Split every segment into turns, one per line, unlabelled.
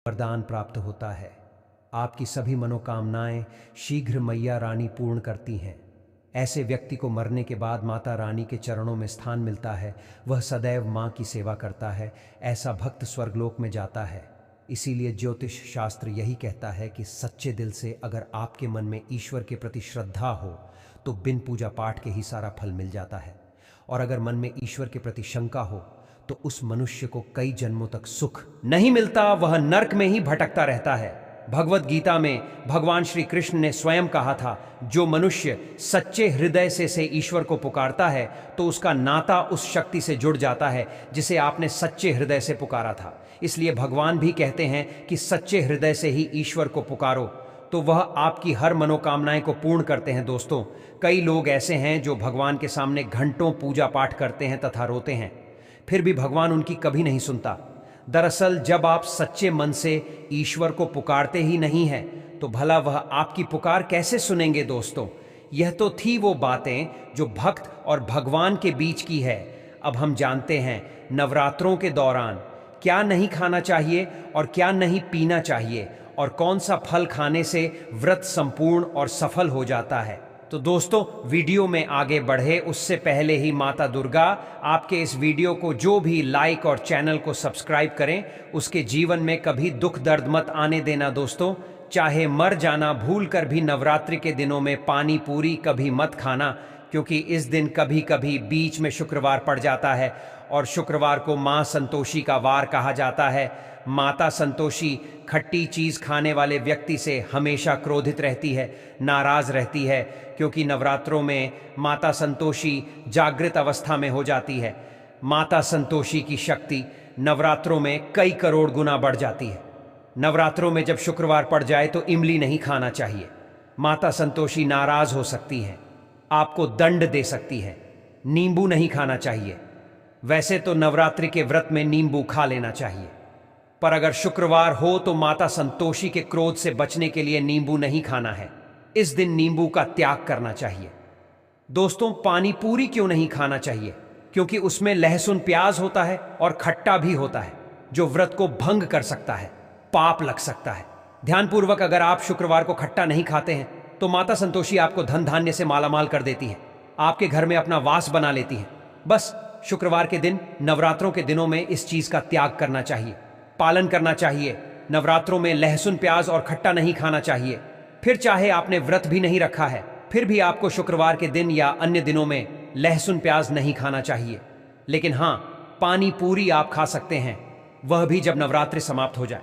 वरदान प्राप्त होता है। आपकी सभी मनोकामनाएं शीघ्र मैया रानी पूर्ण करती हैं। ऐसे व्यक्ति को मरने के बाद माता रानी के चरणों में स्थान मिलता है। वह सदैव माँ की सेवा करता है। ऐसा भक्त स्वर्गलोक में जाता है। इसीलिए ज्योतिष शास्त्र यही कहता है कि सच्चे दिल से अगर आपके मन में ईश्वर के प्रति श्रद्धा हो तो बिन पूजा पाठ के ही सारा फल मिल जाता है। और अगर मन में ईश्वर के प्रति शंका हो तो उस मनुष्य को कई जन्मों तक सुख नहीं मिलता, वह नरक में ही भटकता रहता है। भगवत गीता में भगवान श्री कृष्ण ने स्वयं कहा था, जो मनुष्य सच्चे हृदय से ईश्वर को पुकारता है तो उसका नाता उस शक्ति से जुड़ जाता है जिसे आपने सच्चे हृदय से पुकारा था। इसलिए भगवान भी कहते हैं कि सच्चे हृदय से ही ईश्वर को पुकारो तो वह आपकी हर मनोकामनाएं को पूर्ण करते हैं। दोस्तों, कई लोग ऐसे हैं जो भगवान के सामने घंटों पूजा पाठ करते हैं तथा रोते हैं, फिर भी भगवान उनकी कभी नहीं सुनता। दरअसल जब आप सच्चे मन से ईश्वर को पुकारते ही नहीं हैं तो भला वह आपकी पुकार कैसे सुनेंगे। दोस्तों, यह तो थी वो बातें जो भक्त और भगवान के बीच की है। अब हम जानते हैं नवरात्रों के दौरान क्या नहीं खाना चाहिए और क्या नहीं पीना चाहिए और कौन सा फल खाने से व्रत संपूर्ण और सफल हो जाता है। तो दोस्तों, वीडियो में आगे बढ़े उससे पहले ही माता दुर्गा आपके इस वीडियो को जो भी लाइक और चैनल को सब्सक्राइब करें, उसके जीवन में कभी दुख दर्द मत आने देना। दोस्तों, चाहे मर जाना, भूल कर भी नवरात्रि के दिनों में पानी पूरी कभी मत खाना, क्योंकि इस दिन कभी कभी बीच में शुक्रवार पड़ जाता है और शुक्रवार को माँ संतोषी का वार कहा जाता है। माता संतोषी खट्टी चीज खाने वाले व्यक्ति से हमेशा क्रोधित रहती है, नाराज रहती है, क्योंकि नवरात्रों में माता संतोषी जागृत अवस्था में हो जाती है। माता संतोषी की शक्ति नवरात्रों में कई करोड़ गुना बढ़ जाती है। नवरात्रों में जब शुक्रवार पड़ जाए तो इमली नहीं खाना चाहिए। माता संतोषी नाराज हो सकती है, आपको दंड दे सकती है। नींबू नहीं खाना चाहिए। वैसे तो नवरात्रि के व्रत में नींबू खा लेना चाहिए, पर अगर शुक्रवार हो तो माता संतोषी के क्रोध से बचने के लिए नींबू नहीं खाना है। इस दिन नींबू का त्याग करना चाहिए। दोस्तों, पानी पूरी क्यों नहीं खाना चाहिए? क्योंकि उसमें लहसुन प्याज होता है और खट्टा भी होता है, जो व्रत को भंग कर सकता है, पाप लग सकता है। ध्यानपूर्वक अगर आप शुक्रवार को खट्टा नहीं खाते हैं तो माता संतोषी आपको धन धान्य से मालामाल कर देती है, आपके घर में अपना वास बना लेती है। बस शुक्रवार के दिन, नवरात्रों के दिनों में इस चीज का त्याग करना चाहिए, पालन करना चाहिए। नवरात्रों में लहसुन प्याज और खट्टा नहीं खाना चाहिए। फिर चाहे आपने व्रत भी नहीं रखा है, फिर भी आपको शुक्रवार के दिन या अन्य दिनों में लहसुन प्याज नहीं खाना चाहिए। लेकिन हाँ, पानी पूरी आप खा सकते हैं, वह भी जब नवरात्रि समाप्त हो जाए।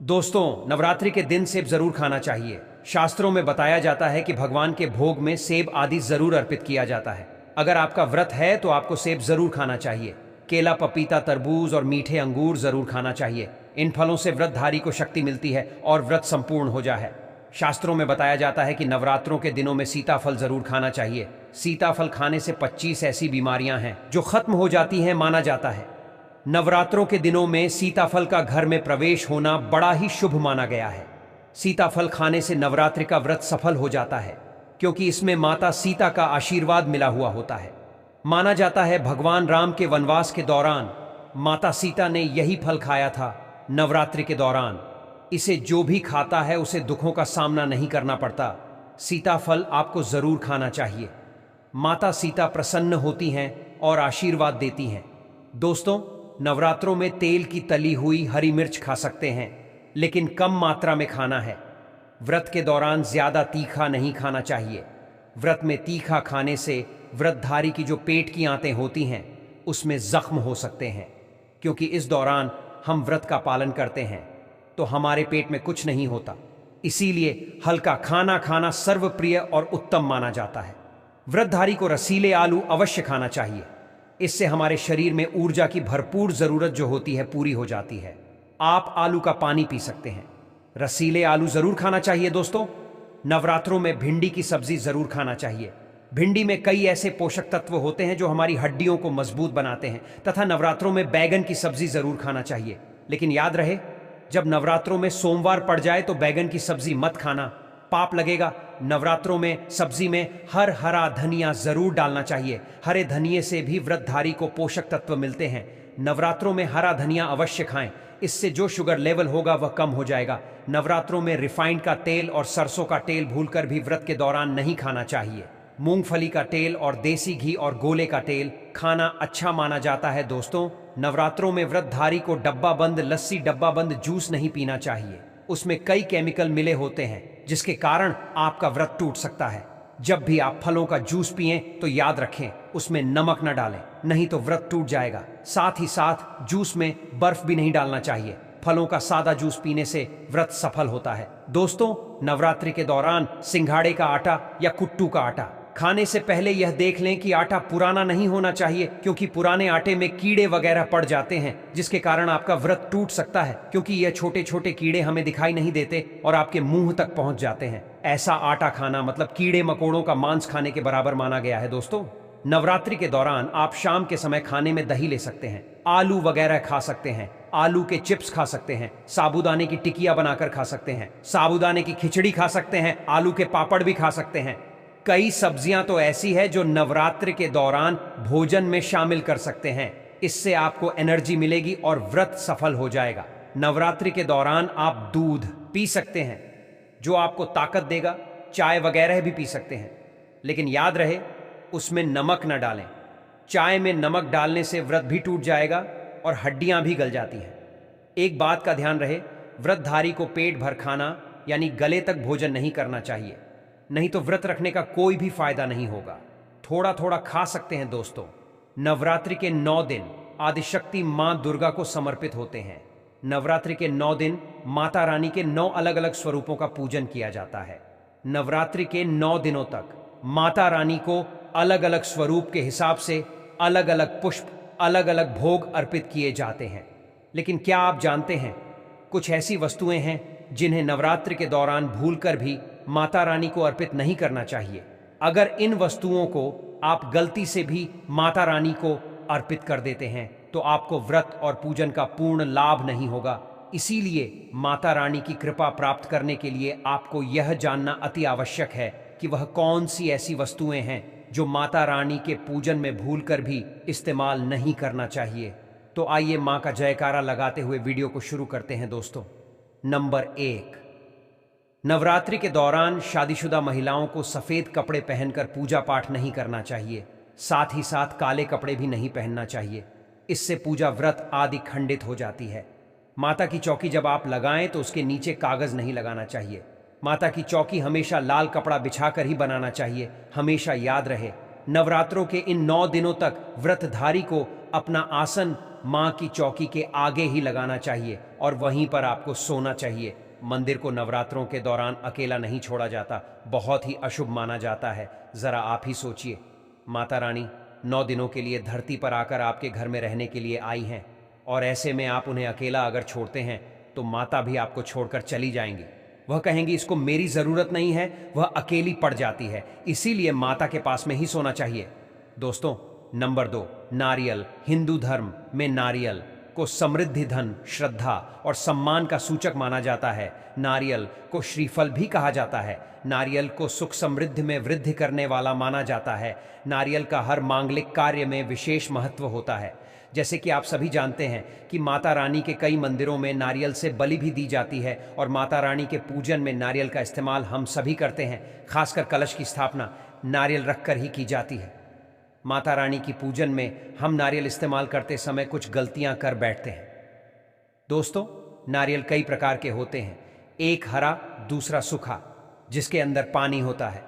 दोस्तों, नवरात्रि के दिन सेब जरूर खाना चाहिए। शास्त्रों में बताया जाता है कि भगवान के भोग में सेब आदि जरूर अर्पित किया जाता है। अगर आपका व्रत है तो आपको सेब जरूर खाना चाहिए। केला, पपीता, तरबूज और मीठे अंगूर जरूर खाना चाहिए। इन फलों से व्रतधारी को शक्ति मिलती है और व्रत संपूर्ण हो जाए। शास्त्रों में बताया जाता है कि नवरात्रों के दिनों में सीताफल जरूर खाना चाहिए। सीताफल खाने से 25 ऐसी बीमारियां हैं जो खत्म हो जाती हैं, माना जाता है। नवरात्रों के दिनों में सीताफल का घर में प्रवेश होना बड़ा ही शुभ माना गया है। सीताफल खाने से नवरात्रि का व्रत सफल हो जाता है, क्योंकि इसमें माता सीता का आशीर्वाद मिला हुआ होता है। माना जाता है भगवान राम के वनवास के दौरान माता सीता ने यही फल खाया था नवरात्रि के दौरान। इसे जो भी खाता है उसे दुखों का सामना नहीं करना पड़ता। सीताफल आपको जरूर खाना चाहिए। माता सीता प्रसन्न होती हैं और आशीर्वाद देती हैं। दोस्तों, नवरात्रों में तेल की तली हुई हरी मिर्च खा सकते हैं, लेकिन कम मात्रा में खाना है। व्रत के दौरान ज्यादा तीखा नहीं खाना चाहिए। व्रत में तीखा खाने से व्रतधारी की जो पेट की आंतें होती हैं उसमें जख्म हो सकते हैं, क्योंकि इस दौरान हम व्रत का पालन करते हैं तो हमारे पेट में कुछ नहीं होता। इसीलिए हल्का खाना खाना सर्वप्रिय और उत्तम माना जाता है। व्रतधारी को रसीले आलू अवश्य खाना चाहिए। इससे हमारे शरीर में ऊर्जा की भरपूर जरूरत जो होती है पूरी हो जाती है। आप आलू का पानी पी सकते हैं। रसीले आलू जरूर खाना चाहिए। दोस्तों, नवरात्रों में भिंडी की सब्जी जरूर खाना चाहिए। भिंडी में कई ऐसे पोषक तत्व होते हैं जो हमारी हड्डियों को मजबूत बनाते हैं, तथा नवरात्रों में बैगन की सब्जी जरूर खाना चाहिए। लेकिन याद रहे, जब नवरात्रों में सोमवार पड़ जाए तो बैगन की सब्जी मत खाना, पाप लगेगा। नवरात्रों में सब्जी में हरा धनिया जरूर डालना चाहिए। हरे धनिये से भी व्रतधारी को पोषक तत्व मिलते हैं। नवरात्रों में हरा धनिया अवश्य खाएं। इससे जो शुगर लेवल होगा वह कम हो जाएगा। नवरात्रों में रिफाइंड का तेल और सरसों का तेल भूलकर भी व्रत के दौरान नहीं खाना चाहिए। मूंगफली का तेल और देसी घी और गोले का तेल खाना अच्छा माना जाता है। दोस्तों, नवरात्रों में व्रतधारी को डब्बा बंद लस्सी, डब्बा बंद जूस नहीं पीना चाहिए। उसमें कई केमिकल मिले होते हैं जिसके कारण आपका व्रत टूट सकता है। जब भी आप फलों का जूस पिएं तो याद रखें उसमें नमक न डालें, नहीं तो व्रत टूट जाएगा। साथ ही साथ जूस में बर्फ भी नहीं डालना चाहिए। फलों का सादा जूस पीने से व्रत सफल होता है। दोस्तों, नवरात्रि के दौरान सिंघाड़े का आटा या कुट्टू का आटा खाने से पहले यह देख लें कि आटा पुराना नहीं होना चाहिए, क्योंकि पुराने आटे में कीड़े वगैरह पड़ जाते हैं जिसके कारण आपका व्रत टूट सकता है, क्योंकि यह छोटे छोटे कीड़े हमें दिखाई नहीं देते और आपके मुंह तक पहुंच जाते हैं। ऐसा आटा खाना मतलब कीड़े मकोड़ों का मांस खाने के बराबर माना गया है। दोस्तों, नवरात्रि के दौरान आप शाम के समय खाने में दही ले सकते हैं, आलू वगैरह खा सकते हैं, आलू के चिप्स खा सकते हैं, साबूदाने की टिकिया बनाकर खा सकते हैं, साबूदाने की खिचड़ी खा सकते हैं, आलू के पापड़ भी खा सकते हैं। कई सब्जियां तो ऐसी है जो नवरात्रि के दौरान भोजन में शामिल कर सकते हैं। इससे आपको एनर्जी मिलेगी और व्रत सफल हो जाएगा। नवरात्रि के दौरान आप दूध पी सकते हैं जो आपको ताकत देगा। चाय वगैरह भी पी सकते हैं, लेकिन याद रहे उसमें नमक न डालें। चाय में नमक डालने से व्रत भी टूट जाएगा और हड्डियां भी गल जाती हैं। एक बात का ध्यान रहे, व्रतधारी को पेट भर खाना यानी गले तक भोजन नहीं करना चाहिए, नहीं तो व्रत रखने का कोई भी फायदा नहीं होगा। थोड़ा थोड़ा खा सकते हैं। दोस्तों, नवरात्रि के 9 दिन आदिशक्ति मां दुर्गा को समर्पित होते हैं। नवरात्रि के 9 दिन माता रानी के 9 अलग अलग स्वरूपों का पूजन किया जाता है। नवरात्रि के 9 दिनों तक माता रानी को अलग अलग स्वरूप के हिसाब से अलग अलग पुष्प, अलग अलग भोग अर्पित किए जाते हैं। लेकिन क्या आप जानते हैं, कुछ ऐसी वस्तुएं हैं जिन्हें नवरात्रि के दौरान भूलकर भी माता रानी को अर्पित नहीं करना चाहिए। अगर इन वस्तुओं को आप गलती से भी माता रानी को अर्पित कर देते हैं तो आपको व्रत और पूजन का पूर्ण लाभ नहीं होगा। इसीलिए माता रानी की कृपा प्राप्त करने के लिए आपको यह जानना अति आवश्यक है कि वह कौन सी ऐसी वस्तुएं हैं जो माता रानी के पूजन में भूलकर भी इस्तेमाल नहीं करना चाहिए। तो आइए मां का जयकारा लगाते हुए वीडियो को शुरू करते हैं। दोस्तों, नंबर 1, नवरात्रि के दौरान शादीशुदा महिलाओं को सफेद कपड़े पहनकर पूजा पाठ नहीं करना चाहिए। साथ ही साथ काले कपड़े भी नहीं पहनना चाहिए। इससे पूजा व्रत आदि खंडित हो जाती है। माता की चौकी जब आप लगाएं तो उसके नीचे कागज नहीं लगाना चाहिए। माता की चौकी हमेशा लाल कपड़ा बिछाकर ही बनाना चाहिए। हमेशा याद रहे, नवरात्रों के इन 9 दिनों तक व्रतधारी को अपना आसन मां की चौकी के आगे ही लगाना चाहिए और वहीं पर आपको सोना चाहिए। मंदिर को नवरात्रों के दौरान अकेला नहीं छोड़ा जाता, बहुत ही अशुभ माना जाता है। जरा आप ही सोचिए, माता रानी 9 दिनों के लिए धरती पर आकर आपके घर में रहने के लिए आई हैं और ऐसे में आप उन्हें अकेला अगर छोड़ते हैं तो माता भी आपको छोड़कर चली जाएंगी। वह कहेंगी इसको मेरी जरूरत नहीं है, वह अकेली पड़ जाती है। इसीलिए माता के पास में ही सोना चाहिए। दोस्तों, नंबर 2, नारियल। हिंदू धर्म में नारियल को समृद्धि, धन, श्रद्धा और सम्मान का सूचक माना जाता है। नारियल को श्रीफल भी कहा जाता है। नारियल को सुख समृद्धि में वृद्धि करने वाला माना जाता है। नारियल का हर मांगलिक कार्य में विशेष महत्व होता है। जैसे कि आप सभी जानते हैं कि माता रानी के कई मंदिरों में नारियल से बलि भी दी जाती है और माता रानी के पूजन में नारियल का इस्तेमाल हम सभी करते हैं। खासकर कलश की स्थापना नारियल रखकर ही की जाती है। माता रानी की पूजन में हम नारियल इस्तेमाल करते समय कुछ गलतियां कर बैठते हैं। दोस्तों, नारियल कई प्रकार के होते हैं। एक हरा, दूसरा सूखा, जिसके अंदर पानी होता है।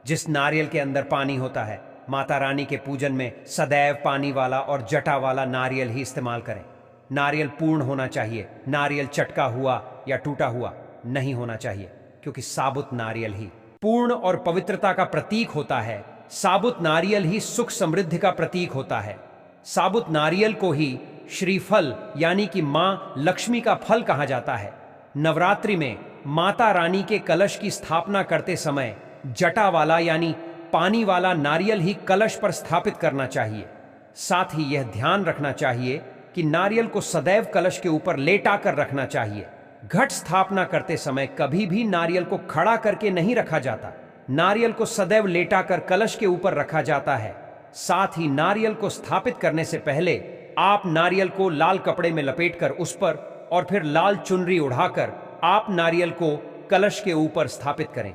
जिस नारियल के अंदर पानी होता है, माता रानी के पूजन में सदैव पानी वाला और जटा वाला नारियल ही इस्तेमाल करें। नारियल पूर्ण होना चाहिए। नारियल चटका हुआ या टूटा हुआ नहीं होना चाहिए, क्योंकि साबुत नारियल ही पूर्ण और पवित्रता का प्रतीक होता है। साबुत नारियल ही सुख समृद्धि का प्रतीक होता है। साबुत नारियल को ही श्रीफल यानी कि मां लक्ष्मी का फल कहा जाता है। नवरात्रि में माता रानी के कलश की स्थापना करते समय जटा वाला यानी पानी वाला नारियल ही कलश पर स्थापित करना चाहिए। साथ ही यह ध्यान रखना चाहिए कि नारियल को सदैव कलश के ऊपर लेटा कर रखना चाहिए। घट स्थापना करते समय कभी भी नारियल को खड़ा करके नहीं रखा जाता। नारियल को सदैव लेटाकर कलश के ऊपर रखा जाता है। साथ ही नारियल को स्थापित करने से पहले आप नारियल को लाल कपड़े में लपेटकर उस पर और फिर लाल चुनरी उड़ाकर आप नारियल को कलश के ऊपर स्थापित करें।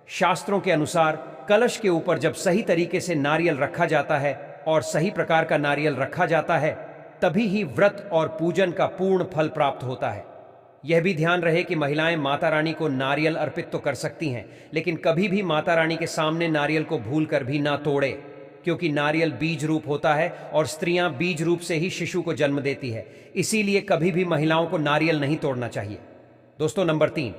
शास्त्रों के अनुसार कलश के ऊपर जब सही तरीके से नारियल रखा जाता है और सही प्रकार का नारियल रखा जाता है, तभी ही व्रत और पूजन का पूर्ण फल प्राप्त होता है। यह भी ध्यान रहे कि महिलाएं माता रानी को नारियल अर्पित तो कर सकती हैं, लेकिन कभी भी माता रानी के सामने नारियल को भूलकर भी ना तोड़े, क्योंकि नारियल बीज रूप होता है और स्त्रियां बीज रूप से ही शिशु को जन्म देती है। इसीलिए कभी भी महिलाओं को नारियल नहीं तोड़ना चाहिए। दोस्तों, नंबर 3,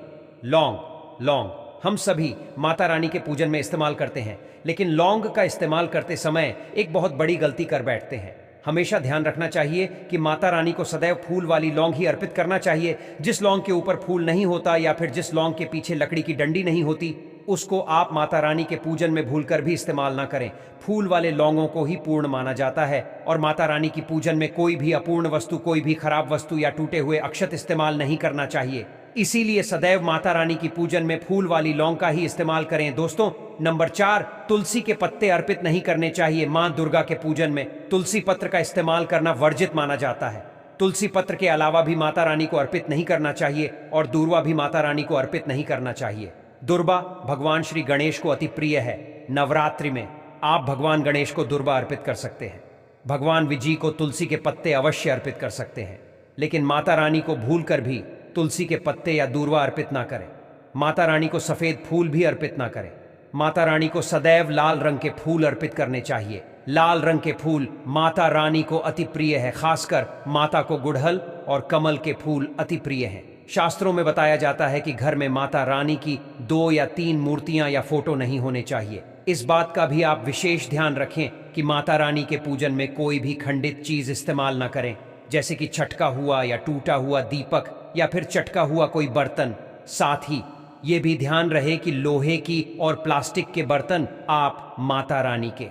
लौंग। लौंग हम सभी माता रानी के पूजन में इस्तेमाल करते हैं, लेकिन लौंग का इस्तेमाल करते समय एक बहुत बड़ी गलती कर बैठते हैं। हमेशा ध्यान रखना चाहिए कि माता रानी को सदैव फूल वाली लौंग ही अर्पित करना चाहिए। जिस लौंग के ऊपर फूल नहीं होता या फिर जिस लौंग के पीछे लकड़ी की डंडी नहीं होती, उसको आप माता रानी के पूजन में भूलकर भी इस्तेमाल ना करें। फूल वाले लौंगों को ही पूर्ण माना जाता है और माता रानी की पूजन में कोई भी अपूर्ण वस्तु, कोई भी खराब वस्तु या टूटे हुए अक्षत इस्तेमाल नहीं करना चाहिए। इसीलिए सदैव माता रानी की पूजन में फूल वाली लौंग का ही इस्तेमाल करें। दोस्तों, नंबर 4, तुलसी के पत्ते अर्पित नहीं करने चाहिए। मां दुर्गा के पूजन में तुलसी पत्र का इस्तेमाल करना वर्जित माना जाता है। तुलसी पत्र के अलावा भी माता रानी को अर्पित नहीं करना चाहिए और दूर्वा भी माता रानी को अर्पित नहीं करना चाहिए। दुर्वा भगवान श्री गणेश को अति प्रिय है। नवरात्रि में आप भगवान गणेश को दुर्वा अर्पित कर सकते हैं। भगवान विजय को तुलसी के पत्ते अवश्य अर्पित कर सकते हैं, लेकिन माता रानी को भूलकर भी तुलसी के पत्ते या दूर्वा अर्पित ना करें। माता रानी को सफेद फूल भी अर्पित ना करें। माता रानी को सदैव लाल रंग के फूल अर्पित करने चाहिए। लाल रंग के फूल माता रानी को अति प्रिय है। खासकर माता को गुड़हल और कमल के फूल अति प्रिय हैं। शास्त्रों में बताया जाता है कि घर में माता रानी की 2 या 3 मूर्तियां या फोटो नहीं होने चाहिए। इस बात का भी आप विशेष ध्यान रखें कि माता रानी के पूजन में कोई भी खंडित चीज इस्तेमाल ना करें, जैसे कि छटका हुआ या टूटा हुआ दीपक या फिर चटका हुआ कोई बर्तन। साथ ही ये भी ध्यान रहे कि लोहे की और प्लास्टिक के बर्तन आप माता रानी के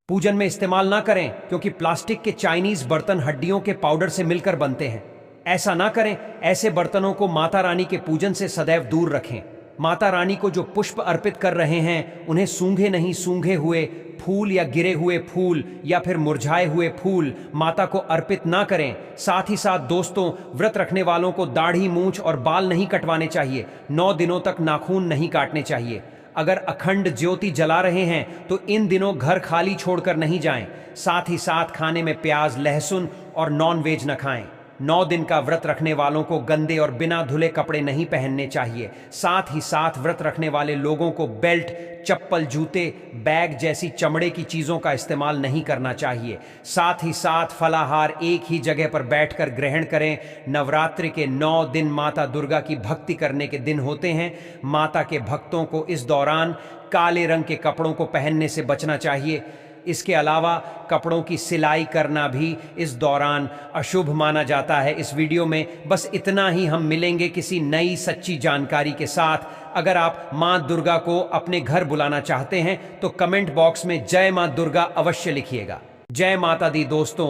पूजन में इस्तेमाल ना करें, क्योंकि प्लास्टिक के चाइनीज बर्तन हड्डियों के पाउडर से मिलकर बनते हैं। ऐसा ना करें। ऐसे बर्तनों को माता रानी के पूजन से सदैव दूर रखें। माता रानी को जो पुष्प अर्पित कर रहे हैं, उन्हें सूंघे नहीं सूंघे हुए फूल या गिरे हुए फूल या फिर मुरझाए हुए फूल माता को अर्पित ना करें। साथ ही साथ दोस्तों, व्रत रखने वालों को दाढ़ी, मूंछ और बाल नहीं कटवाने चाहिए। 9 दिनों तक नाखून नहीं काटने चाहिए। अगर अखंड ज्योति जला रहे हैं तो इन दिनों घर खाली छोड़कर नहीं जाएं। साथ ही साथ खाने में प्याज, लहसुन और नॉन-वेज न खाएं। 9 दिन का व्रत रखने वालों को गंदे और बिना धुले कपड़े नहीं पहनने चाहिए। साथ ही साथ व्रत रखने वाले लोगों को बेल्ट, चप्पल, जूते, बैग जैसी चमड़े की चीजों का इस्तेमाल नहीं करना चाहिए। साथ ही साथ फलाहार एक ही जगह पर बैठकर ग्रहण करें। नवरात्रि के 9 दिन माता दुर्गा की भक्ति करने के दिन होते हैं। माता के भक्तों को इस दौरान काले रंग के कपड़ों को पहनने से बचना चाहिए। इसके अलावा कपड़ों की सिलाई करना भी इस दौरान अशुभ माना जाता है। इस वीडियो में बस इतना ही। हम मिलेंगे किसी नई सच्ची जानकारी के साथ। अगर आप मां दुर्गा को अपने घर बुलाना चाहते हैं तो कमेंट बॉक्स में जय मां दुर्गा अवश्य लिखिएगा। जय माता दी। दोस्तों,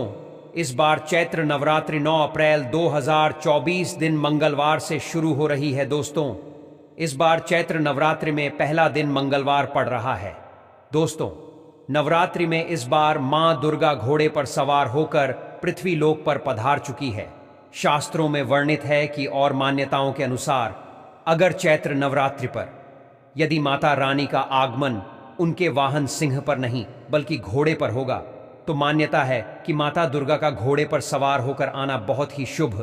इस बार चैत्र नवरात्रि 9 अप्रैल 2024 दिन मंगलवार से शुरू हो रही है। दोस्तों, इस बार चैत्र नवरात्रि में पहला दिन मंगलवार पड़ रहा है। दोस्तों, नवरात्रि में इस बार मां दुर्गा घोड़े पर सवार होकर पृथ्वी लोक पर पधार चुकी है। शास्त्रों में वर्णित है कि और मान्यताओं के अनुसार अगर चैत्र नवरात्रि पर यदि माता रानी का आगमन उनके वाहन सिंह पर नहीं बल्कि घोड़े पर होगा, तो मान्यता है कि माता दुर्गा का घोड़े पर सवार होकर आना बहुत ही शुभ